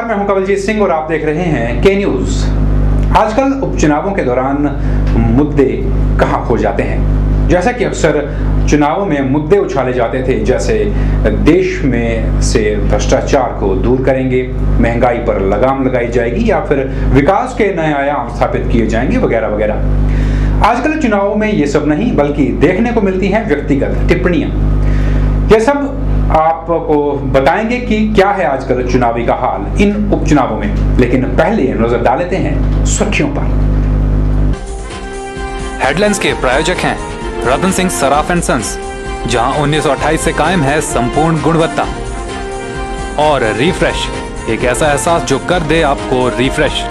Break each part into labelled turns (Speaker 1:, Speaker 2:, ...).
Speaker 1: नमस्कार, मैं हूं कवलजीत सिंह और आप देख रहे हैं के न्यूज। आजकल उपचुनावों के दौरान मुद्दे कहां खो जाते हैं। जैसा कि अक्सर चुनावों में मुद्दे उछाले जाते थे, जैसे देश में से भ्रष्टाचार को दूर करेंगे, महंगाई पर लगाम लगाई जाएगी या फिर विकास के नए आयाम स्थापित किए जाएंगे वगैरह वगैरह। आजकल चुनावों में ये सब नहीं बल्कि देखने को मिलती हैं व्यक्तिगत टिप्पणियां। ये सब आपको बताएंगे कि क्या है आजकल चुनावी का हाल इन उपचुनावों में। लेकिन पहले नजर डाल लेते हैं सुर्खियों पर।
Speaker 2: हेडलाइंस के प्रायोजक हैं रतन सिंह सराफ एंड सन्स, जहां 1928 से कायम है संपूर्ण गुणवत्ता। और रिफ्रेश, एक ऐसा एहसास जो कर दे आपको रिफ्रेश।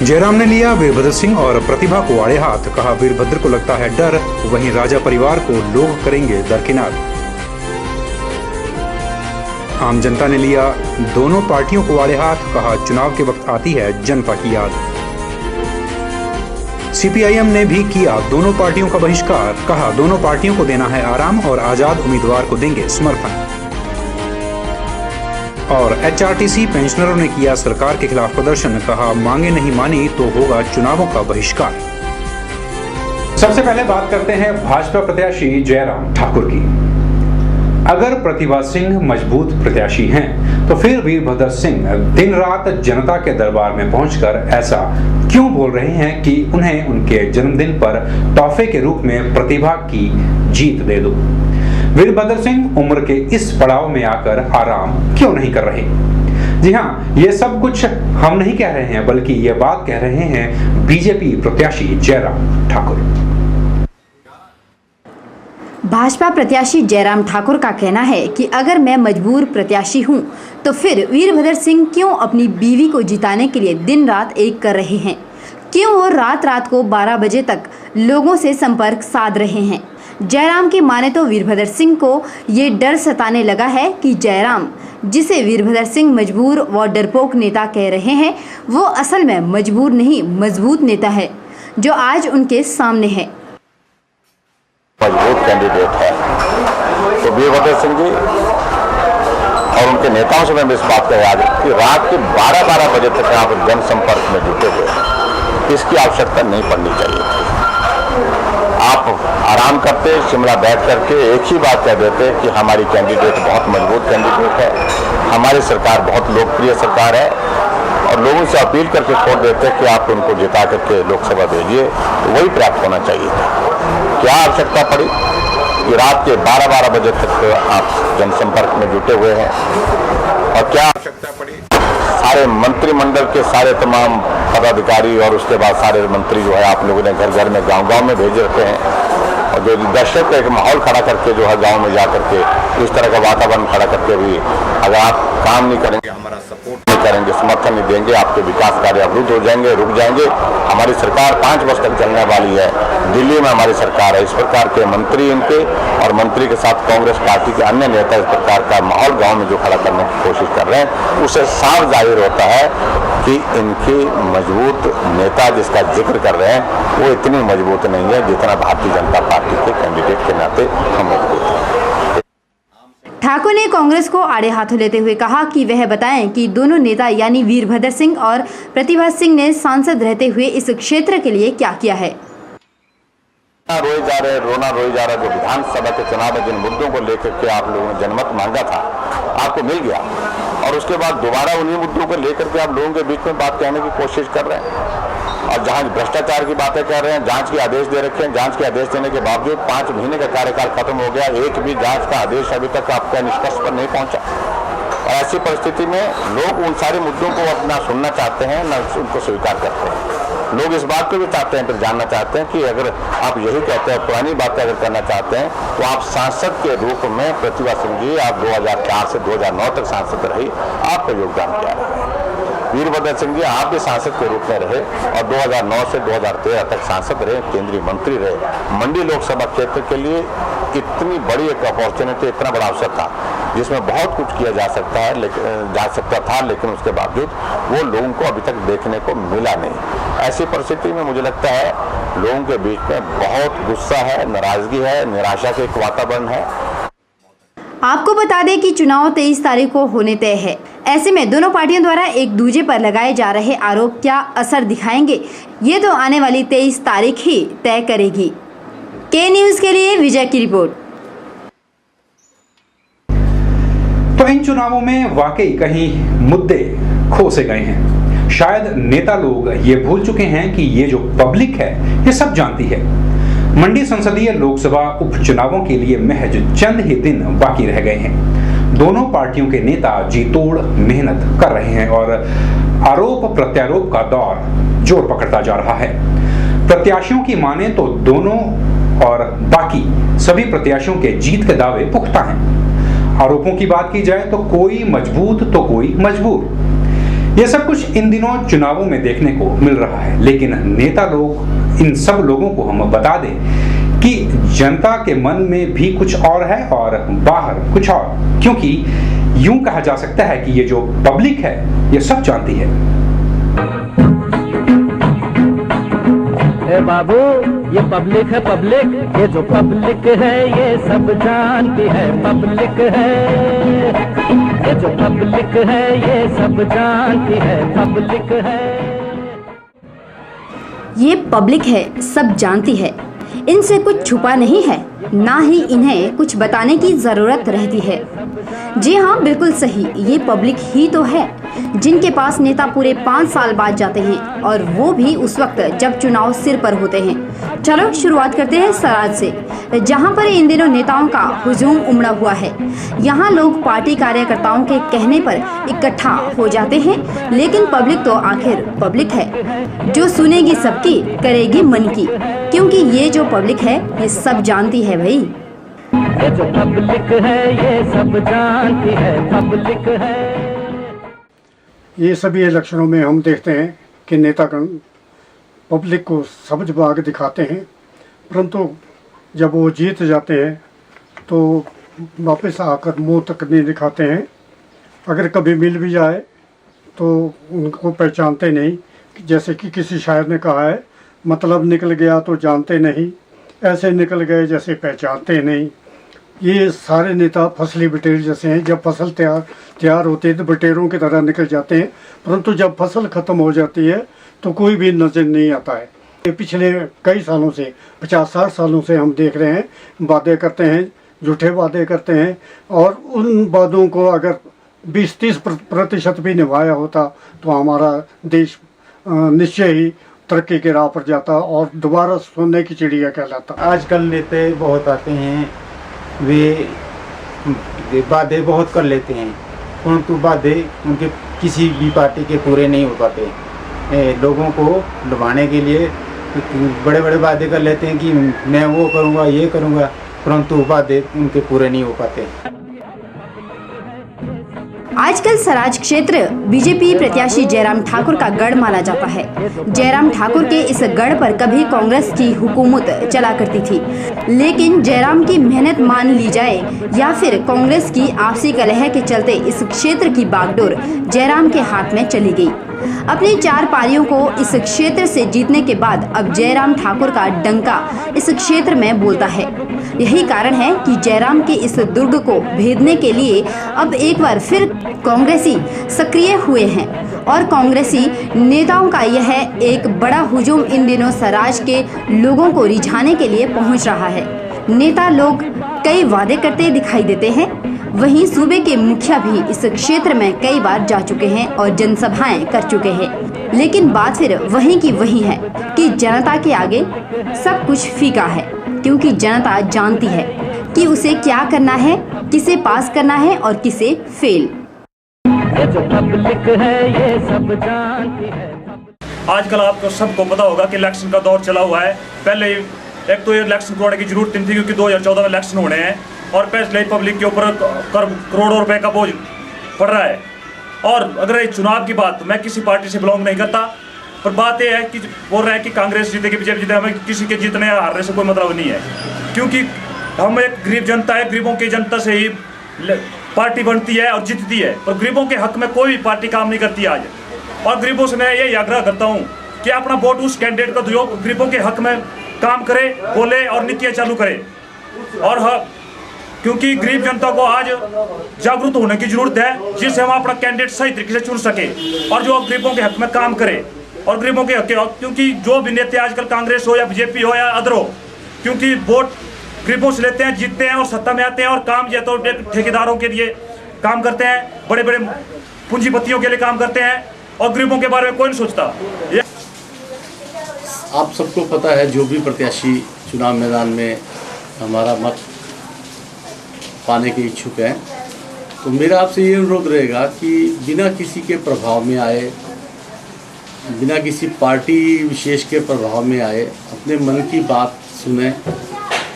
Speaker 1: जयराम ने लिया वीरभद्र सिंह और प्रतिभा को आड़े हाथ, कहा वीरभद्र को लगता है डर, वहीं राजा परिवार को लोग करेंगे दरकिनार। आम जनता ने लिया दोनों पार्टियों को आड़े हाथ, कहा चुनाव के वक्त आती है जनता की याद। सीपीआईएम ने भी किया दोनों पार्टियों का बहिष्कार, कहा दोनों पार्टियों को देना है आराम और आजाद उम्मीदवार को देंगे समर्थन। और एचआरटीसी पेंशनरों ने किया सरकार के खिलाफ प्रदर्शन, कहा मांगे नहीं मानी तो होगा चुनावों का बहिष्कार। सबसे पहले बात करते हैं भाजपा प्रत्याशी जयराम ठाकुर की। अगर प्रतिभा सिंह मजबूत प्रत्याशी हैं, तो फिर वीरभद्र सिंह दिन रात जनता के दरबार में पहुंचकर ऐसा क्यों बोल रहे हैं कि उन्हें उनके जन्मदिन पर तोहफे के रूप में प्रतिभा की जीत दे दो। वीरभद्र सिंह उम्र के इस पड़ाव में आकर आराम क्यों नहीं कर रहे? जी हाँ, ये सब कुछ हम नहीं कह रहे हैं, बल्कि ये बात कह रहे हैं बीजेपी प्रत्याशी जयराम ठाकुर।
Speaker 3: भाजपा प्रत्याशी जयराम ठाकुर का कहना है कि अगर मैं मजबूर प्रत्याशी हूं, तो फिर वीरभद्र सिंह क्यों अपनी बीवी को जिताने के लिए दिन रात एक कर रहे हैं? क्यों वो रात रात को 12 बजे तक लोगों से संपर्क साध रहे हैं? जयराम की माने तो वीरभद्र सिंह को ये डर सताने लगा है कि जयराम, जिसे वीरभद्र सिंह मजबूर व डरपोक नेता कह रहे हैं, वो असल में मजबूर नहीं मजबूत नेता है, जो आज उनके सामने है।
Speaker 4: मजबूत कैंडिडेट है तो वीरभद्र सिंह जी और उनके नेताओं से मैं इस बात कह रहा कि रात के 12-12 बजे तक आप जनसंपर्क में जुटे हुए, इसकी आवश्यकता नहीं पड़नी चाहिए थी। आप आराम करते, शिमला बैठ करके एक ही बात कह देते कि हमारी कैंडिडेट बहुत मजबूत कैंडिडेट है, हमारी सरकार बहुत लोकप्रिय सरकार है, और लोगों से अपील करके छोड़ देते कि आप उनको जिता करके लोकसभा भेजिए, तो वही प्राप्त होना चाहिए था। क्या आवश्यकता पड़ी कि रात के 12-12 बजे तक आप जनसंपर्क में जुटे हुए हैं? और क्या आवश्यकता पड़ी सारे मंत्रिमंडल के सारे तमाम पदाधिकारी और उसके बाद सारे मंत्री जो है आप लोगों ने घर घर में गांव-गांव में भेज रखे हैं, और जो दहशत का एक माहौल खड़ा करके जो है गांव में जा करके इस तरह का वातावरण खड़ा करके भी अगर आप काम नहीं करेंगे, हमारा सपोर्ट नहीं करेंगे, समर्थन नहीं देंगे, आपके विकास कार्य अवरुद्ध हो जाएंगे, रुक जाएंगे। हमारी सरकार 5 वर्ष तक चलने वाली है, दिल्ली में हमारी सरकार है। इस प्रकार के मंत्री इनके और मंत्री के साथ कांग्रेस पार्टी के अन्य नेता इस प्रकार का माहौल गाँव में जो खड़ा करने की कोशिश कर रहे हैं, उससे साफ जाहिर होता है कि इनकी मजबूत नेता जिसका जिक्र कर रहे हैं वो इतनी मजबूत नहीं है जितना भारतीय जनता पार्टी के कैंडिडेट के नाते हम मजबूत हैं।
Speaker 3: ठाकुर ने कांग्रेस को आड़े हाथों लेते हुए कहा कि वह बताएं कि दोनों नेता यानी वीरभद्र सिंह और प्रतिभा सिंह ने सांसद रहते हुए इस क्षेत्र के लिए क्या किया है।
Speaker 4: रोना रोई जा रहा जो विधानसभा के चुनाव में जिन मुद्दों को लेकर के आप लोगों ने जनमत मांगा था, आपको मिल गया, और उसके बाद दोबारा उन्हीं मुद्दों को लेकर के आप लोगों के बीच में बात कहने की कोशिश कर रहे हैं। और जहां भ्रष्टाचार की बातें कर रहे हैं, जांच के आदेश दे रखे हैं, जांच के आदेश देने के बावजूद 5 महीने का कार्यकाल खत्म हो गया, एक भी जांच का आदेश अभी तक आपका निष्कर्ष पर नहीं पहुंचा। और ऐसी परिस्थिति में लोग उन सारे मुद्दों को अपना सुनना चाहते हैं, न उनको स्वीकार करते हैं। लोग इस बात को भी चाहते हैं, फिर जानना चाहते हैं कि अगर आप यही कहते हैं, पुरानी बातें अगर करना चाहते हैं, तो आप सांसद के रूप में प्रतिभा सिंह जी, आप 2004 से 2009 तक सांसद रही, आपका योगदान क्या है? वीरभद्र सिंह जी आप भी सांसद के रूप में रहे और 2009 से 2013 तक सांसद रहे, केंद्रीय मंत्री रहे। मंडी लोकसभा क्षेत्र के लिए इतनी बड़ी एक अपॉर्चुनिटी, इतना बड़ा अवसर था जिसमें बहुत कुछ किया जा सकता था, लेकिन उसके बावजूद वो लोगों को अभी तक देखने को मिला नहीं। ऐसी परिस्थिति में मुझे लगता है लोगों के बीच में बहुत गुस्सा है, नाराजगी है, निराशा का एक वातावरण है।
Speaker 3: आपको बता दें कि चुनाव 23 तारीख को होने तय है। ऐसे में दोनों पार्टियों द्वारा एक दूसरे पर लगाए जा रहे आरोप क्या असर दिखाएंगे, ये तो आने वाली 23 तारीख ही तय करेगी। के न्यूज़ के लिए विजय की रिपोर्ट।
Speaker 1: तो इन चुनावों में वाकई कहीं मुद्दे खो से गए हैं। शायद नेता लोग ये भूल चुके हैं कि ये जो पब्लिक है ये सब जानती है। मंडी संसदीय लोकसभा उपचुनावों के लिए महज चंद ही दिन बाकी रह गए हैं। दोनों पार्टियों के नेता जी तोड़ मेहनत कर रहे हैं और आरोप प्रत्यारोप का दौर जोर पकड़ता जा रहा है। प्रत्याशियों की माने तो दोनों और बाकी सभी प्रत्याशियों के जीत के दावे पुख्ता हैं। आरोपों की बात की जाए तो कोई मजबूत तो कोई मजबूर। यह सब कुछ इन दिनों चुनावों में देखने को मिल रहा है। लेकिन नेता लोग, इन सब लोगों को हम बता दें कि जनता के मन में भी कुछ और है और बाहर कुछ और, क्योंकि यूं कहा जा सकता है कि ये जो पब्लिक है ये सब जानती है।
Speaker 5: बाबू ये पब्लिक है, पब्लिक, ये जो पब्लिक है ये सब जानती है। पब्लिक है, ये जो पब्लिक है ये सब जानती है। पब्लिक है,
Speaker 3: ये पब्लिक है, सब जानती है। इनसे कुछ छुपा नहीं है, ना ही इन्हें कुछ बताने की जरूरत रहती है। जी हाँ, बिल्कुल सही, ये पब्लिक ही तो है जिनके पास नेता पूरे 5 साल बाद जाते हैं, और वो भी उस वक्त जब चुनाव सिर पर होते हैं। चलो शुरुआत करते हैं सराज से, जहाँ पर इन दिनों नेताओं का हुजूम उमड़ा हुआ है। यहाँ लोग पार्टी कार्यकर्ताओं के कहने पर इकट्ठा हो जाते हैं, लेकिन पब्लिक तो आखिर पब्लिक है, जो सुनेगी सबकी, करेगी मन की, क्योंकि ये जो पब्लिक है ये सब जानती है भाई।
Speaker 5: ये जो पब्लिक है ये सब जानती है। पब्लिक है,
Speaker 6: ये सभी इलेक्शनों में हम देखते हैं कि नेतागण पब्लिक को समझ बाग दिखाते हैं, परंतु जब वो जीत जाते हैं तो वापस आकर मुंह तक नहीं दिखाते हैं। अगर कभी मिल भी जाए तो उनको पहचानते नहीं। जैसे कि किसी शायर ने कहा है, मतलब निकल गया तो जानते नहीं, ऐसे निकल गए जैसे पहचानते नहीं। ये सारे नेता फसली बटेर जैसे हैं। जब फसल तैयार होती है तो बटेरों की तरह निकल जाते हैं, परंतु जब फसल ख़त्म हो जाती है तो कोई भी नजर नहीं आता है। ये पिछले कई सालों से, 50-60 सालों से हम देख रहे हैं, वादे करते हैं, झूठे वादे करते हैं, और उन वादों को अगर 20-30% भी निभाया होता तो हमारा देश निश्चय ही तरक्की के राह पर जाता और दोबारा सोने की चिड़िया कहलाता।
Speaker 7: आजकल नेता बहुत आते हैं, वे वादे बहुत कर लेते हैं, परंतु वादे उनके किसी भी पार्टी के पूरे नहीं हो पाते। लोगों को लुभाने के लिए बड़े बड़े वादे कर लेते हैं कि मैं वो करूँगा, ये करूँगा, परंतु वादे उनके पूरे नहीं हो पाते।
Speaker 3: आजकल सराज क्षेत्र बीजेपी प्रत्याशी जयराम ठाकुर का गढ़ माना जाता है। जयराम ठाकुर के इस गढ़ पर कभी कांग्रेस की हुकूमत चला करती थी, लेकिन जयराम की मेहनत मान ली जाए या फिर कांग्रेस की आपसी कलह के चलते इस क्षेत्र की बागडोर जयराम के हाथ में चली गई। अपनी 4 पारियों को इस क्षेत्र से जीतने के बाद अब जयराम ठाकुर का डंका इस क्षेत्र में बोलता है। यही कारण है कि जयराम के इस दुर्ग को भेदने के लिए अब एक बार फिर कांग्रेसी सक्रिय हुए हैं, और कांग्रेसी नेताओं का यह एक बड़ा हुजूम इन दिनों सराज के लोगों को रिझाने के लिए पहुंच रहा है। नेता लोग कई वादे करते दिखाई देते हैं, वहीं सूबे के मुखिया भी इस क्षेत्र में कई बार जा चुके हैं और जनसभाएं कर चुके हैं, लेकिन बात फिर वहीं की वहीं है कि जनता के आगे सब कुछ फीका है, क्योंकि जनता जानती है कि उसे क्या करना है, किसे पास करना है और किसे फेल।
Speaker 5: ये जो पब्लिक है ये सब जानती है।
Speaker 8: आजकल आपको सबको पता होगा कि इलेक्शन का दौर चला हुआ है। पहले एक तो ये इलेक्शन करवाने की जरूरत नहीं थी, क्योंकि 2014 में इलेक्शन होने हैं और पहले पब्लिक के ऊपर करोड़ों रुपए का बोझ पड़ रहा है। और अगर ये चुनाव की बात, तो मैं किसी पार्टी से बिलोंग नहीं करता, पर बात यह है कि बोल रहे हैं कि कांग्रेस जीतेगी, बीजेपी जीते, हमें किसी के जीतने या हारने से कोई मतलब नहीं है, क्योंकि हम एक गरीब जनता है। गरीबों की जनता से ही पार्टी बनती है और जीतती है, पर गरीबों के हक में कोई भी पार्टी काम नहीं करती आज। और गरीबों से मैं यही आग्रह करता हूँ कि अपना वोट उस कैंडिडेट को दो, गरीबों के हक में काम करे, बोले और नीतियाँ चालू करे। और क्योंकि गरीब जनता को आज जागरूक होने की जरूरत है, जिससे हम अपना कैंडिडेट सही तरीके से चुन सके और जो गरीबों के हक में काम करे और गरीबों के हक, क्योंकि जो भी नेता आजकल कांग्रेस हो या बीजेपी हो या अदर हो, क्योंकि वोट गरीबों से लेते हैं, जीतते हैं और सत्ता में आते हैं और काम या तो ठेकेदारों के लिए काम करते हैं, बड़े बड़े पूंजीपतियों के लिए काम करते हैं और गरीबों के बारे में कोई नहीं सोचता।
Speaker 9: आप सबको पता है जो भी प्रत्याशी चुनाव मैदान में हमारा मत पाने के इच्छुक हैं, तो मेरा आपसे ये अनुरोध रहेगा कि बिना किसी के प्रभाव में आए, बिना किसी पार्टी विशेष के प्रभाव में आए, अपने मन की बात सुने,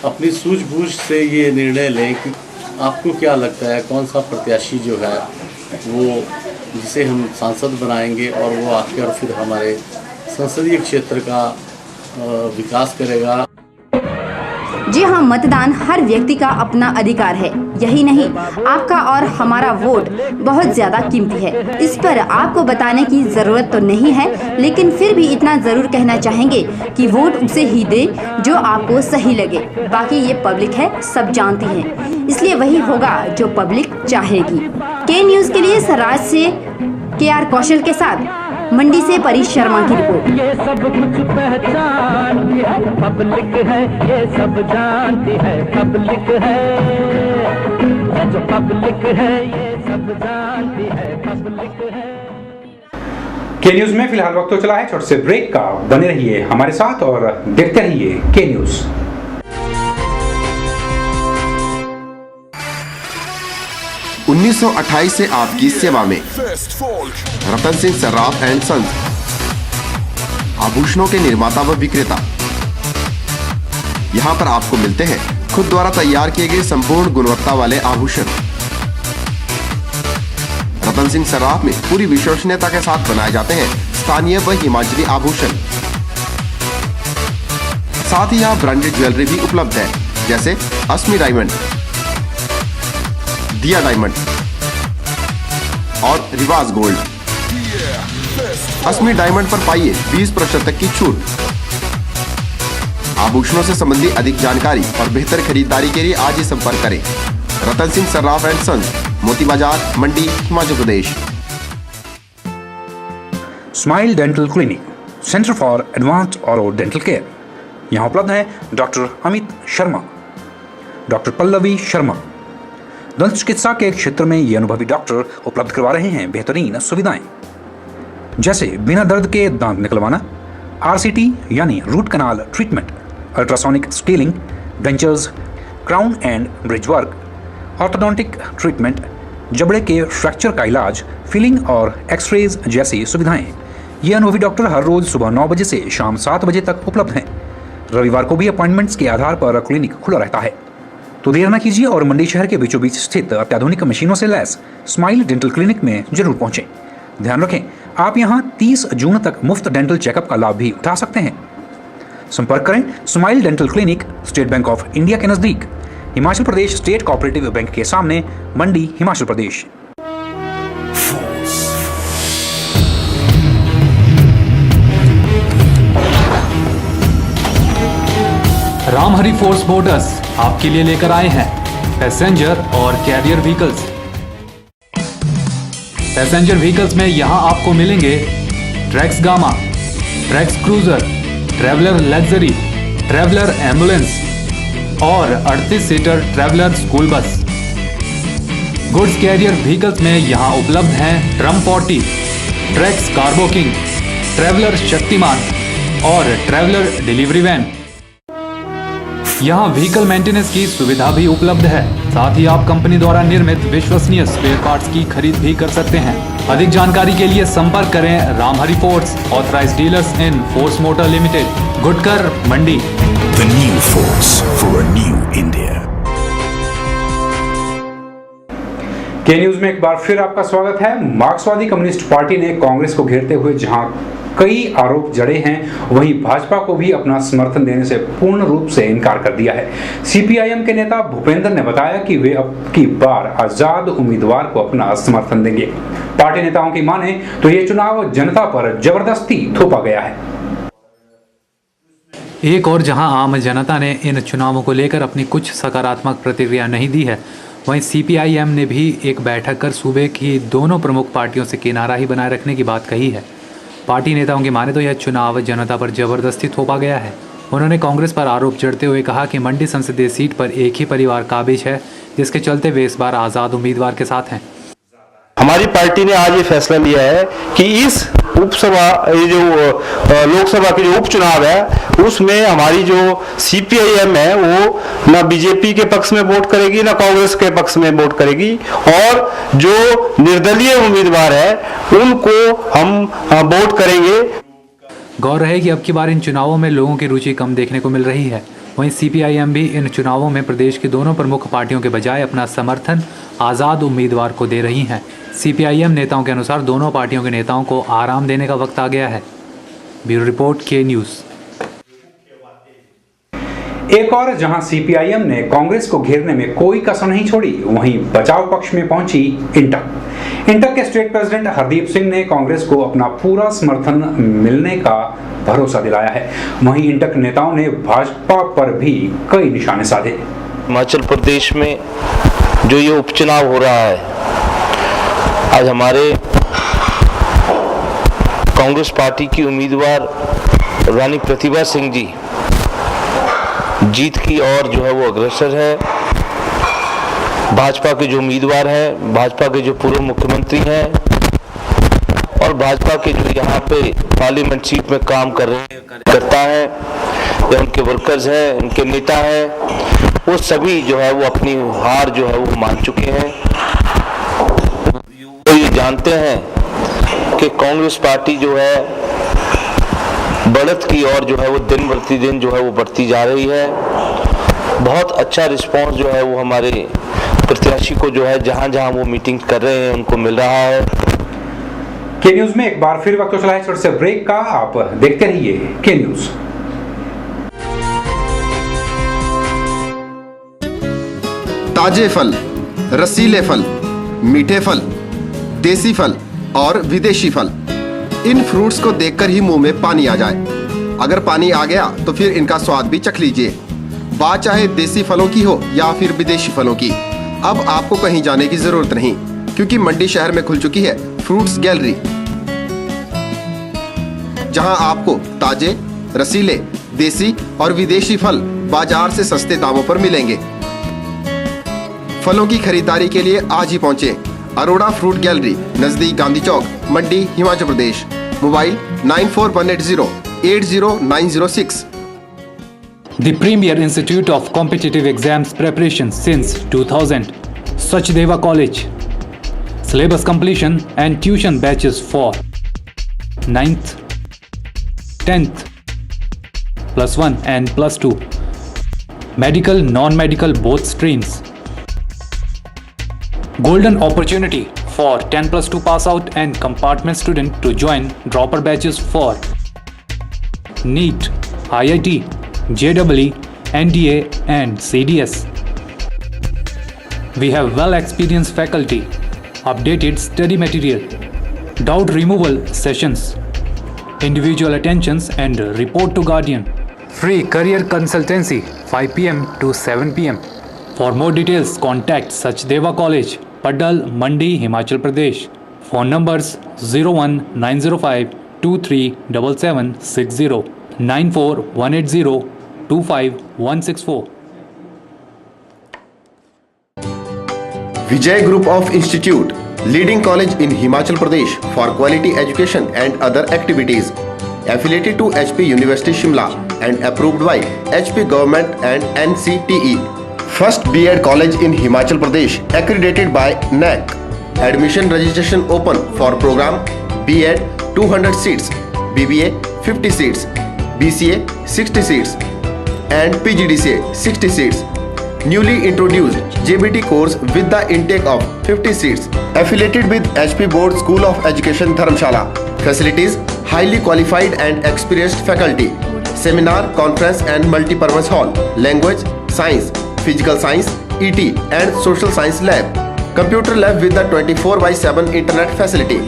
Speaker 9: अपनी सूझबूझ से ये निर्णय लें कि आपको क्या लगता है कौन सा प्रत्याशी जो है वो जिसे हम सांसद बनाएंगे और वो आकर फिर हमारे संसदीय क्षेत्र का विकास करेगा।
Speaker 3: जी हाँ, मतदान हर व्यक्ति का अपना अधिकार है। यही नहीं, आपका और हमारा वोट बहुत ज्यादा कीमती है। इस पर आपको बताने की जरूरत तो नहीं है, लेकिन फिर भी इतना जरूर कहना चाहेंगे कि वोट उसे ही दे जो आपको सही लगे। बाकी ये पब्लिक है, सब जानती है, इसलिए वही होगा जो पब्लिक चाहेगी। के न्यूज के लिए सराज से KR कौशल के साथ मंडी से परी शर्मा की रिपोर्ट।
Speaker 5: ये सब कुछ पहचानती है पब्लिक है, ये सब जानती है पब्लिक है, ये जो पब्लिक है ये सब जानती है पब्लिक है।
Speaker 1: के न्यूज में फिलहाल वक्त तो चला है छोटे से ब्रेक का। बने रहिए हमारे साथ और देखते रहिए के न्यूज।
Speaker 10: उन्नीस 1928 से आपकी सेवा में रतन सिंह सर्राफ एंड सन्स, आभूषणों के निर्माता व विक्रेता। यहाँ पर आपको मिलते हैं खुद द्वारा तैयार किए गए संपूर्ण गुणवत्ता वाले आभूषण। रतन सिंह सर्राफ में पूरी विश्वसनीयता के साथ बनाए जाते हैं स्थानीय व हिमाचली आभूषण। साथ ही यहाँ ब्रांडेड ज्वेलरी भी उपलब्ध है, जैसे अस्मी डायमंड, दिया डायमंड और रिवाज गोल्ड। अस्मी डायमंड पर पाइए 20% तक की छूट। आभूषणों से संबंधी अधिक जानकारी और बेहतर खरीदारी के लिए आज ही संपर्क करें। Ratan Singh Sarraf and sons, Moti Bazar, Mandi, Himachal Pradesh.
Speaker 1: Smile dental clinic, centre for advanced oro dental care. यहाँ उपलब्ध है डॉक्टर अमित शर्मा, डॉक्टर पल्लवी शर्मा। दंत चिकित्सा के क्षेत्र में ये अनुभवी डॉक्टर उपलब्ध करवा रहे हैं बेहतरीन सुविधाएं, जैसे बिना दर्द के दांत निकलवाना, RCT यानी root canal treatment, ultrasonic scaling, dentures, crown and bridge work, orthodontic treatment, जबड़े के फ्रैक्चर का इलाज, फिलिंग और एक्सरेज जैसी सुविधाएं। ये अनुभवी डॉक्टर हर रोज सुबह 9 बजे से शाम 7 बजे तक उपलब्ध हैं। रविवार को भी अपॉइंटमेंट्स के आधार पर क्लिनिक खुला रहता है। तो देर न कीजिए और मंडी शहर के बीचों बीच स्थित अत्याधुनिक मशीनों से लैस स्माइल डेंटल क्लिनिक में जरूर पहुंचें। ध्यान रखें, आप यहां 30 जून तक मुफ्त डेंटल चेकअप का लाभ भी उठा सकते हैं। संपर्क करें smile dental clinic, state bank of India के नजदीक, Himachal Pradesh state cooperative bank के सामने, मंडी, हिमाचल प्रदेश।
Speaker 2: रामहरि फोर्स मोटर्स आपके लिए लेकर आए हैं पैसेंजर और कैरियर व्हीकल्स। पैसेंजर व्हीकल्स में यहां आपको मिलेंगे Trax Gama, Trax Cruiser, Traveller luxury, Traveller ambulance और 38 seater Traveller school bus. Goods carrier vehicles में यहां उपलब्ध हैं Trump 40, Trax cargo king, Traveller Shaktimaan और ट्रैवलर डिलीवरी वैन। यहाँ व्हीकल मेंटेनेंस की सुविधा भी उपलब्ध है। साथ ही आप कंपनी द्वारा निर्मित विश्वसनीय स्पेयर पार्ट्स की खरीद भी कर सकते हैं। अधिक जानकारी के लिए संपर्क करें Ramhari force, authorised dealers in force motor limited, गुडकर, Mandi.
Speaker 11: The new force for a new India.
Speaker 1: के न्यूज में एक बार फिर आपका स्वागत है। मार्क्सवादी कम्युनिस्ट पार्टी ने कांग्रेस को घेरते हुए जहां कई आरोप जड़े हैं, वहीं भाजपा को भी अपना समर्थन देने से पूर्ण रूप से इनकार कर दिया है। CPIM के नेता भूपेंद्र ने बताया कि वे अब की बार आजाद उम्मीदवार को अपना समर्थन देंगे। पार्टी नेताओं की माने तो ये चुनाव जनता पर जबरदस्ती थोपा गया है।
Speaker 2: एक और जहां आम जनता ने इन चुनावों को लेकर अपनी कुछ सकारात्मक प्रतिक्रिया नहीं दी है, वहीं CPIM ने भी एक बैठक कर सूबे की दोनों प्रमुख पार्टियों से किनारा ही बनाए रखने की बात कही है। पार्टी नेताओं की माने तो यह चुनाव जनता पर जबरदस्ती थोपा गया है। उन्होंने कांग्रेस पर आरोप जड़ते हुए कहा कि मंडी संसदीय सीट पर एक ही परिवार काबिज है, जिसके चलते वे इस बार आज़ाद उम्मीदवार के साथ हैं।
Speaker 12: हमारी पार्टी ने आज ये फैसला लिया है कि इस उपसभा ये जो लोकसभा के जो उपचुनाव है उसमें हमारी जो CPIM है वो ना बीजेपी के पक्ष में वोट करेगी ना कांग्रेस के पक्ष में वोट करेगी, और जो निर्दलीय उम्मीदवार है उनको हम वोट करेंगे।
Speaker 2: गौर रहे कि अब की बार इन चुनावों में लोगों की रुचि कम देखने को मिल रही है। वहीं CPIM भी इन चुनावों में प्रदेश की दोनों प्रमुख पार्टियों के बजाय अपना समर्थन आज़ाद उम्मीदवार को दे रही हैं। CPIM नेताओं के अनुसार दोनों पार्टियों के नेताओं को आराम देने का वक्त आ गया है। ब्यूरो रिपोर्ट के न्यूज़।
Speaker 1: एक और जहां CPIM ने कांग्रेस को घेरने में कोई कसर नहीं छोड़ी, वहीं बचाव पक्ष में पहुंची इंटक के स्टेट प्रेसिडेंट हरदीप सिंह ने कांग्रेस को अपना पूरा समर्थन मिलने का भरोसा दिलाया है। वहीं इंटक नेताओं ने भाजपा पर भी कई निशाने साधे।
Speaker 12: हिमाचल प्रदेश में जो ये उपचुनाव हो रहा है, आज हमारे कांग्रेस पार्टी की उम्मीदवार रानी प्रतिभा सिंह जी जीत की ओर जो है वो अग्रसर है। भाजपा के जो उम्मीदवार हैं, भाजपा के जो पूर्व मुख्यमंत्री हैं और भाजपा के जो यहाँ पे पार्लियामेंट सीट में काम कर रहे करता है या उनके वर्कर्स हैं, उनके नेता हैं, वो सभी जो है वो अपनी हार जो है वो मान चुके हैं। वो ये जानते हैं कि कांग्रेस पार्टी जो है बढ़त की ओर जो है वो दिन प्रतिदिन जो है वो बढ़ती जा रही है। बहुत अच्छा रिस्पांस जो है वो हमारे प्रत्याशी को जो है जहां जहां वो मीटिंग कर रहे हैं उनको मिल रहा है।
Speaker 1: के न्यूज में एक बार फिर वक्त तो चला है छोटे से ब्रेक का। आप देखते रहिए के न्यूज।
Speaker 10: ताजे फल, रसीले फल, मीठे फल, देसी फल और विदेशी फल, इन फ्रूट्स को देखकर ही मुंह में पानी आ जाए। अगर पानी आ गया तो फिर इनका स्वाद भी चख लीजिए। बात चाहे देसी फलों की हो या फिर विदेशी फलों की, अब आपको कहीं जाने की जरूरत नहीं, क्योंकि मंडी शहर में खुल चुकी है फ्रूट्स गैलरी, जहां आपको ताजे, रसीले, देसी और विदेशी फल बाजार से सस्ते दामों पर मिलेंगे। फलों की खरीदारी के लिए आज ही पहुंचे अरोड़ा फ्रूट गैलरी, नजदीक गांधी चौक, मंडी, हिमाचल प्रदेश। Mobile 9418080906।
Speaker 2: The premier institute of competitive exams preparation since 2000, Sachdeva College. Syllabus completion and tuition batches for 9th, 10th, +1 and +2. Medical, non-medical both streams. Golden opportunity for 10+2 pass out and compartment student to join dropper batches for NEET, IIT, JEE, NDA and CDS. We have well experienced faculty, updated study material, doubt removal sessions, individual attentions and report to guardian. Free career consultancy 5 PM to 7 PM. For more details contact Sachdeva College, Padal, Mandi, Himachal Pradesh. Phone numbers 01905 237760 94180 25164.
Speaker 10: Vijay Group of Institute, leading college in Himachal Pradesh for quality education and other activities. Affiliated to HP University Shimla and approved by HP Government and NCTE. First B.Ed college in Himachal Pradesh, accredited by NAC. Admission registration open for program B.Ed 200 seats, BBA 50 seats, BCA 60 seats and PGDCA 60 seats. Newly introduced JBT course with the intake of 50 seats. Affiliated with HP Board School of Education Dharamshala. Facilities: highly qualified and experienced faculty. Seminar, conference and multi-purpose hall. Language, science, physical science, ET and social science lab. Computer lab with the 24/7 internet facility.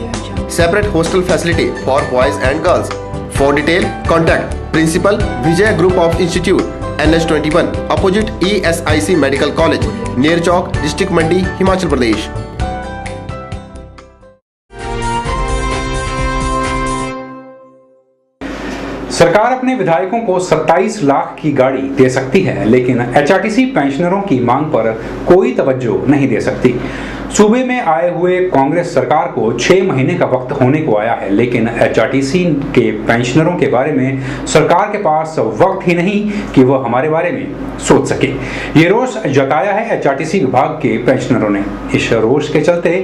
Speaker 10: Separate hostel facility for boys and girls. For detail, contact Principal Vijay Group of Institute, NH21, opposite ESIC Medical College, near Chowk, District Mandi, Himachal Pradesh.
Speaker 1: सरकार अपने विधायकों को 27 लाख की गाड़ी दे सकती है, लेकिन HRTC पेंशनरों की मांग पर कोई तवज्जो नहीं दे सकती। सूबे में आए हुए कांग्रेस सरकार को 6 महीने का वक्त होने को आया है, लेकिन एचआरटीसी के पेंशनरों के बारे में सरकार के पास वक्त ही नहीं कि वह हमारे बारे में सोच सके। ये रोष जताया है एचआरटीसी विभाग के पेंशनरों ने। इस रोष के चलते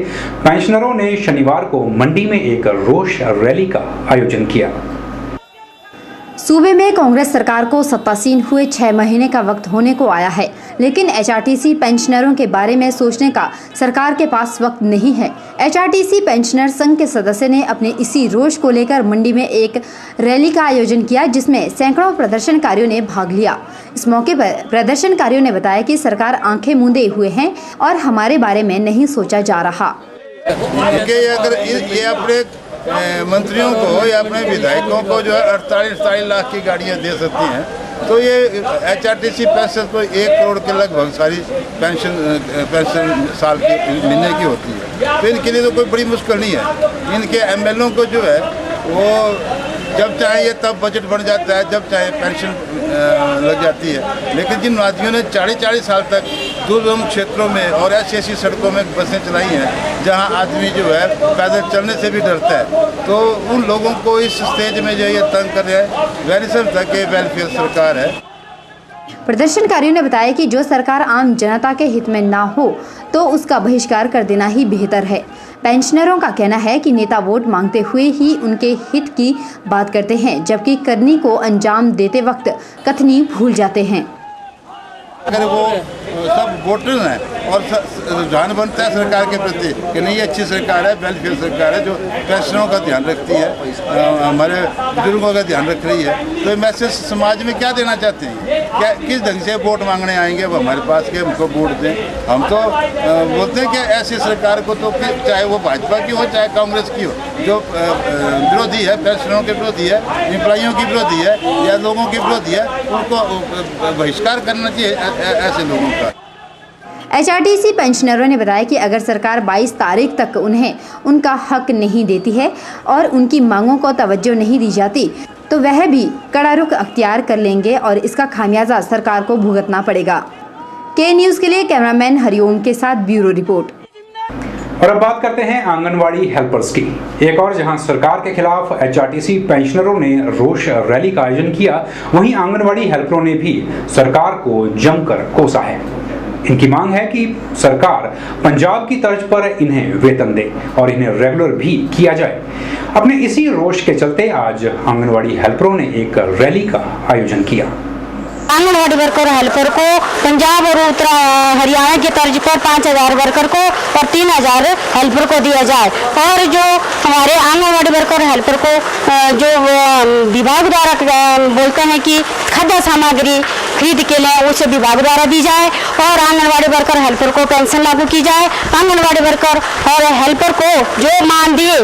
Speaker 1: पेंशनरों ने शनिवार को मंडी में एक रोष रैली का आयोजन किया।
Speaker 3: सूबे में कांग्रेस सरकार को सत्तासीन हुए 6 महीने का वक्त होने को आया है, लेकिन एचआरटीसी पेंशनरों के बारे में सोचने का सरकार के पास वक्त नहीं है। एचआरटीसी पेंशनर संघ के सदस्य ने अपने इसी रोष को लेकर मंडी में एक रैली का आयोजन किया, जिसमें सैकड़ों प्रदर्शनकारियों ने भाग लिया। इस मौके पर प्रदर्शनकारियों ने बताया कि सरकार आंखें मूंदे हुए हैं और हमारे बारे में नहीं सोचा जा रहा।
Speaker 13: अगर ये अपने मंत्रियों को या अपने विधायकों को जो है 48 लाख की गाड़ियां दे सकती हैं, तो ये एचआरटीसी पेंशन को 1 करोड़ के लगभग सारी पेंशन साल की महीने की होती है। तो इनके लिए तो कोई बड़ी मुश्किल नहीं है। इनके एमएलओ को जो है वो जब चाहे तब बजट बन जाता है, जब चाहे पेंशन लग जाती है। लेकिन जिन आदमियों ने 40-40 साल तक दुर्गम क्षेत्रों में और ऐसी सड़कों में बसें चलाई हैं जहां आदमी जो है पैदल चलने से भी डरता है, तो उन लोगों को इस स्टेज में जो ये तंग कर रहा है, वह नहीं समझता कि वेलफेयर सरकार है।
Speaker 3: प्रदर्शनकारियों ने बताया कि जो सरकार आम जनता के हित में ना हो तो उसका बहिष्कार कर देना ही बेहतर है। पेंशनरों का कहना है कि नेता वोट मांगते हुए ही उनके हित की बात करते हैं, जबकि करनी को अंजाम देते वक्त कथनी भूल जाते हैं।
Speaker 13: अगर वो सब वोटर हैं और रुझान बनता है सरकार के प्रति कि नहीं, अच्छी सरकार है, वेलफेयर सरकार है जो पेंशनरों का ध्यान रखती है, हमारे बुजुर्गों का ध्यान रख रही है, तो ये मैसेज समाज में क्या देना चाहते हैं? क्या किस ढंग से वोट मांगने आएंगे वो हमारे पास के हमको वोट दें? हम तो बोलते हैं कि ऐसी सरकार को तो चाहे वो भाजपा की हो चाहे कांग्रेस की हो, जो विरोधी है, पेंशनरों के विरोधी है, एम्प्लॉइयों की विरोधी है या लोगों की विरोधी है, उनको बहिष्कार करना चाहिए ऐसे लोगों का।
Speaker 3: एचआरटीसी पेंशनरों ने बताया कि अगर सरकार 22 तारीख तक उन्हें उनका हक नहीं देती है और उनकी मांगों को तवज्जो नहीं दी जाती तो वह भी कड़ा रुख अख्तियार कर लेंगे और इसका खामियाजा सरकार को भुगतना पड़ेगा। के न्यूज़ के लिए कैमरामैन हरिओम के साथ ब्यूरो रिपोर्ट।
Speaker 1: और अब बात करते हैं आंगनवाड़ी हेल्पर्स की। एक और जहां सरकार के खिलाफ एचआरटीसी पेंशनरों ने रोष रैली का आयोजन किया, वहीं आंगनवाड़ी हेल्परों ने भी सरकार को जमकर कोसा है। इनकी मांग है कि सरकार पंजाब की तर्ज पर इन्हें वेतन दे और इन्हें रेगुलर भी किया जाए। अपने इसी रोष के चलते आज आंगनवाड़ी हेल्परों ने एक रैली का आयोजन किया।
Speaker 14: आंगनवाड़ी वर्कर हेल्पर को पंजाब और उत्तर हरियाणा की तर्ज पर 5000 वर्कर को और 3000 हेल्पर को दिया जाए, और जो हमारे आंगनवाड़ी वर्कर हेल्पर को जो विभाग द्वारा बोलते हैं कि खाद्य सामग्री खरीद के लिए उसे विभाग द्वारा दी जाए और आंगनवाड़ी वर्कर हेल्पर को पेंशन लागू की जाए। आंगनवाड़ी वर्कर और हेल्पर को जो मानदेय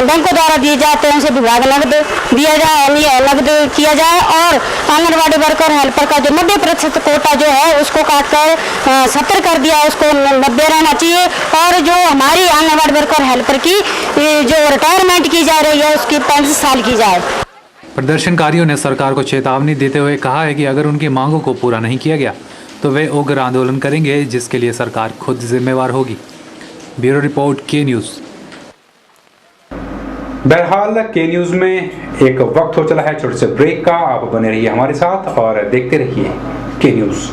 Speaker 14: बैंकों द्वारा दिए जाते हैं उसे विभाग नकद दिया जाए, नकद किया जाए, और आंगनवाड़ी वर्कर हेल्पर का जो 90% कोटा जो है उसको काटकर 70 कर दिया, उसको 90 रहना चाहिए, और जो हमारी आंगनवाड़ी वर्कर हेल्पर की जो रिटायरमेंट की जा रही है उसकी 35 साल की जाए।
Speaker 2: प्रदर्शनकारियों ने सरकार को चेतावनी देते हुए कहा है कि अगर उनकी मांगों को पूरा नहीं किया गया तो वे उग्र आंदोलन करेंगे, जिसके लिए सरकार खुद जिम्मेवार होगी। ब्यूरो रिपोर्ट, के न्यूज़।
Speaker 1: बहरहाल के न्यूज़ में एक वक्त हो चला है छोटे से ब्रेक का। आप बने रहिए हमारे साथ और देखते रहिए के न्यूज़।